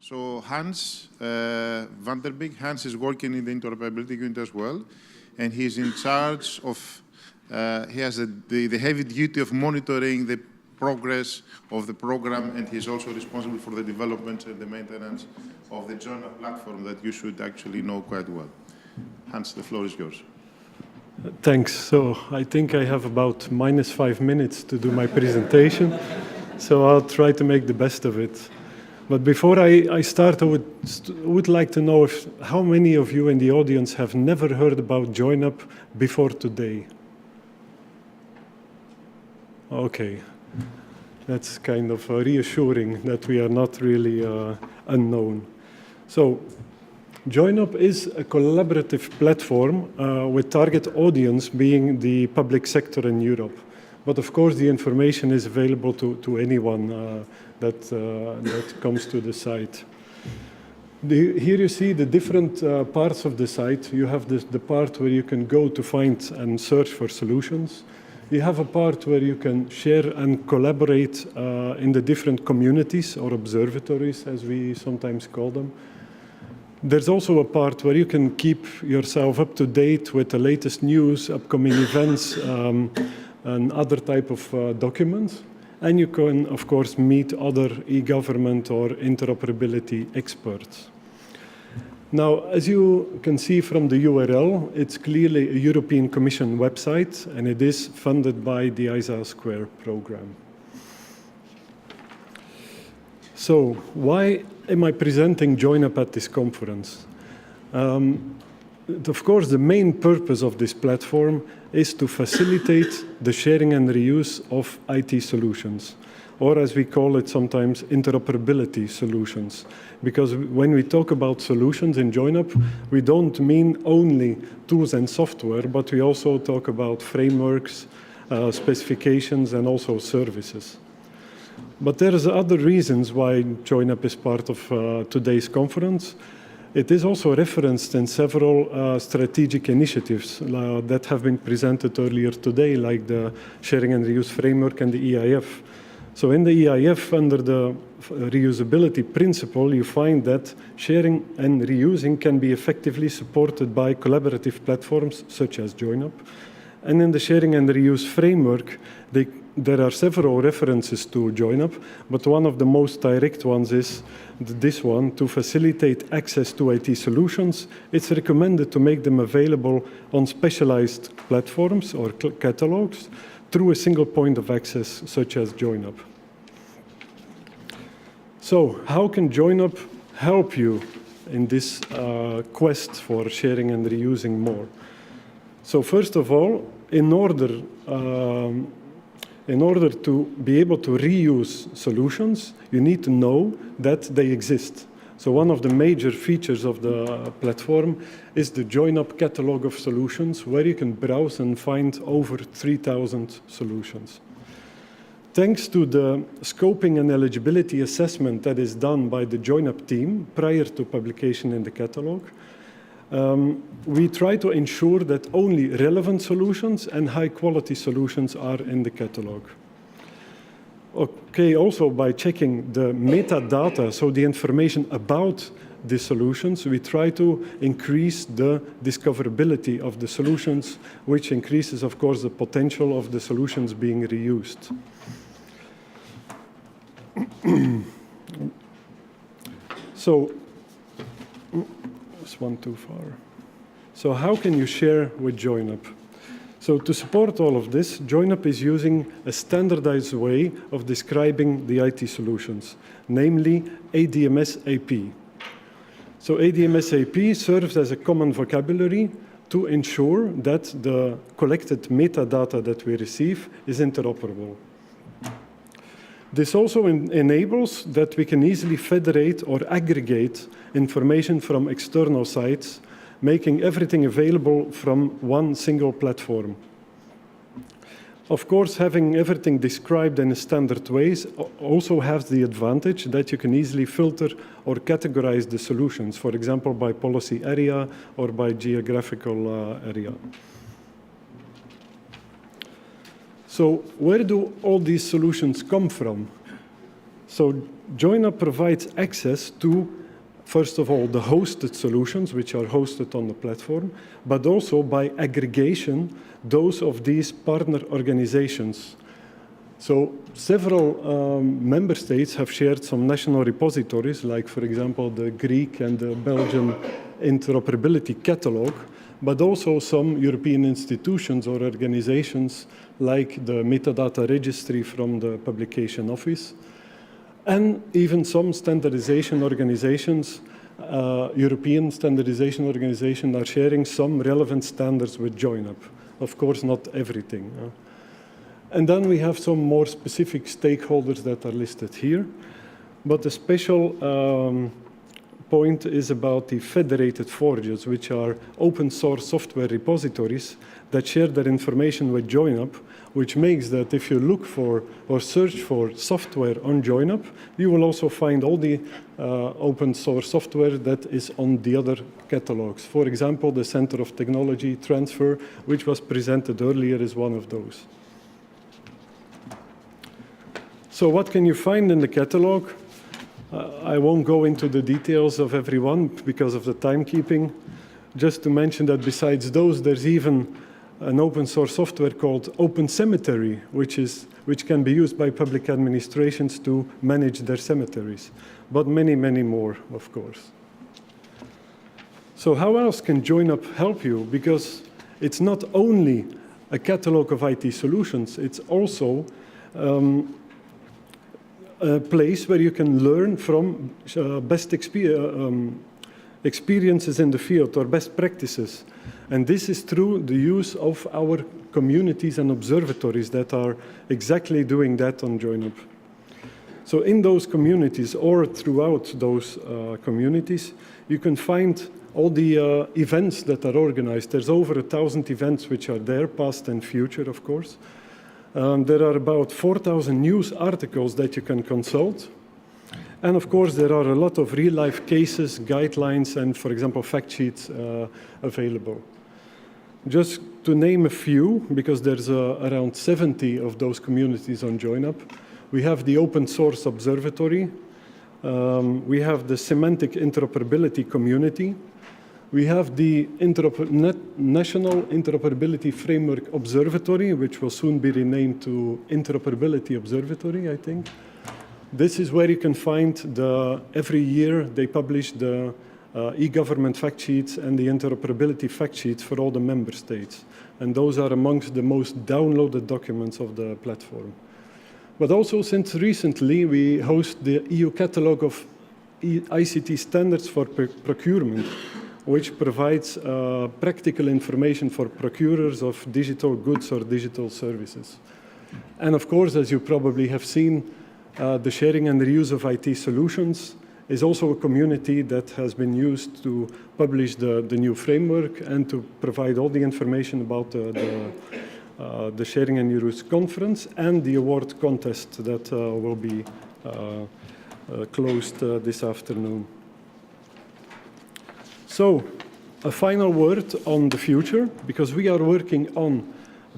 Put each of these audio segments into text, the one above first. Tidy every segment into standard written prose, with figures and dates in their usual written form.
So Hans Vanderbeke, Hans is working in the interoperability unit as well, and he's in charge of, he has the heavy duty of monitoring the progress of the program, and he's also responsible for the development and the maintenance of the Joinup platform that you should actually know quite well. Hans, the floor is yours. Thanks. So I think I have about -5 minutes to do my presentation, so I'll try to make the best of it. But before I start, I would like to know how many of you in the audience have never heard about Joinup before today? Okay. That's kind of reassuring that we are not really unknown. So Joinup is a collaborative platform with target audience being the public sector in Europe. But of course, the information is available to anyone that comes to the site. Here you see the different parts of the site. You have the part where you can go to find and search for solutions. You have a part where you can share and collaborate in the different communities or observatories, as we sometimes call them. There's also a part where you can keep yourself up to date with the latest news, upcoming events, and other type of documents. And you can, of course, meet other e-government or interoperability experts. Now, as you can see from the URL, it's clearly a European Commission website, and it is funded by the ISA² program. So, why am I presenting Joinup at this conference? Of course, the main purpose of this platform is to facilitate the sharing and reuse of IT solutions, or as we call it sometimes, interoperability solutions. Because when we talk about solutions in Joinup, we don't mean only tools and software, but we also talk about frameworks, specifications, and also services. But there's other reasons why Joinup is part of today's conference. It is also referenced in several strategic initiatives that have been presented earlier today, like the Sharing and Reuse Framework and the EIF. So in the EIF, under the reusability principle, you find that sharing and reusing can be effectively supported by collaborative platforms such as Joinup. And in the Sharing and Reuse Framework, there are several references to Joinup, but one of the most direct ones is this one: to facilitate access to IT solutions, it's recommended to make them available on specialized platforms or catalogs through a single point of access, such as Joinup. So, how can Joinup help you in this quest for sharing and reusing more? So, first of all, in order to be able to reuse solutions, you need to know that they exist. So one of the major features of the platform is the Joinup catalog of solutions, where you can browse and find over 3,000 solutions. Thanks to the scoping and eligibility assessment that is done by the Joinup team prior to publication in the catalog, we try to ensure that only relevant solutions and high-quality solutions are in the catalog. Okay, also by checking the metadata, so the information about the solutions, we try to increase the discoverability of the solutions, which increases, of course, the potential of the solutions being reused. So, one too far. So how can you share with Joinup? So to support all of this, Joinup is using a standardized way of describing the IT solutions, namely ADMS AP. So ADMS AP serves as a common vocabulary to ensure that the collected metadata that we receive is interoperable. This also enables that we can easily federate or aggregate information from external sites, making everything available from one single platform. Of course, having everything described in a standard way also has the advantage that you can easily filter or categorize the solutions, for example, by policy area or by geographical area. So where do all these solutions come from? So Joinup provides access to, first of all, the hosted solutions, which are hosted on the platform, but also by aggregation, those of these partner organizations. So several member states have shared some national repositories, like, for example, the Greek and the Belgian interoperability catalog, but also some European institutions or organizations like the metadata registry from the publication office, and even some standardization organizations, European standardization organizations are sharing some relevant standards with Joinup. Of course, not everything. And then we have some more specific stakeholders that are listed here. But the special point is about the federated forges, which are open source software repositories that share their information with Joinup, which makes that if you look for or search for software on Joinup, you will also find all the open source software that is on the other catalogs. For example, the Center of Technology Transfer, which was presented earlier, is one of those. So what can you find in the catalog? I won't go into the details of every one because of the timekeeping. Just to mention that besides those, there's even an open source software called Open Cemetery, which can be used by public administrations to manage their cemeteries. But many, many more, of course. So how else can Joinup help you? Because it's not only a catalog of IT solutions, it's also a place where you can learn from best experiences in the field or best practices. And this is through the use of our communities and observatories that are exactly doing that on Joinup. So in those communities or throughout those communities, you can find all the events that are organized. There's over 1,000 events which are there, past and future, of course. There are about 4,000 news articles that you can consult. And of course, there are a lot of real-life cases, guidelines, and, for example, fact sheets available. Just to name a few, because there's around 70 of those communities on Joinup, we have the Open Source Observatory. We have the Semantic Interoperability Community. We have the National Interoperability Framework Observatory, which will soon be renamed to Interoperability Observatory, I think. This is where you can find every year they publish the e-government fact sheets and the interoperability fact sheets for all the member states. And those are amongst the most downloaded documents of the platform. But also, since recently, we host the EU catalog of ICT standards for procurement, which provides practical information for procurers of digital goods or digital services. And of course, as you probably have seen, the sharing and reuse of IT solutions is also a community that has been used to publish the new framework and to provide all the information about the Sharing and Reuse Conference and the award contest that will be closed this afternoon. So, a final word on the future, because we are working on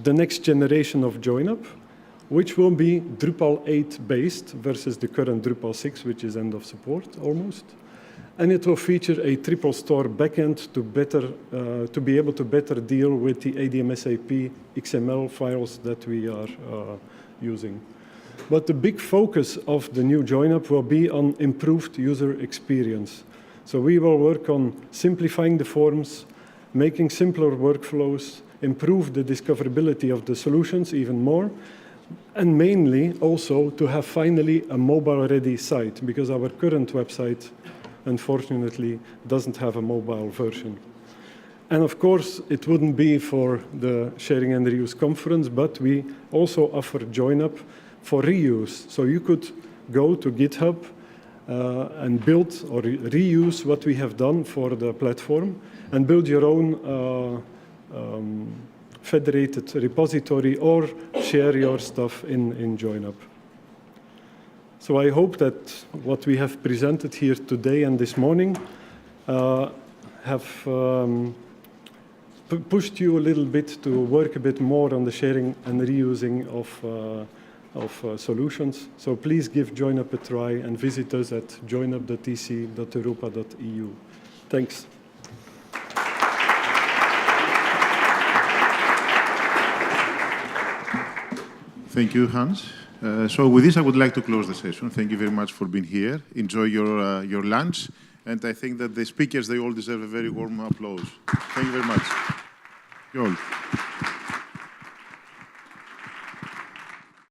the next generation of Joinup, which will be Drupal 8 based versus the current Drupal 6, which is end of support almost. And it will feature a triple store backend to be able to better deal with the ADMSAP XML files that we are using. But the big focus of the new Joinup will be on improved user experience. So we will work on simplifying the forms, making simpler workflows, improve the discoverability of the solutions even more, and mainly also to have finally a mobile-ready site, because our current website, unfortunately, doesn't have a mobile version. And of course, it wouldn't be for the Sharing and Reuse Conference, but we also offer Joinup for reuse. So you could go to GitHub and build or reuse what we have done for the platform and build your own federated repository or share your stuff in Joinup. So I hope that what we have presented here today and this morning have pushed you a little bit to work a bit more on the sharing and reusing of solutions. So please give Joinup a try and visit us at joinup.ec.europa.eu. Thanks. Thank you, Hans. So with this, I would like to close the session. Thank you very much for being here. Enjoy your lunch. And I think that the speakers, they all deserve a very warm applause. Thank you very much. You all.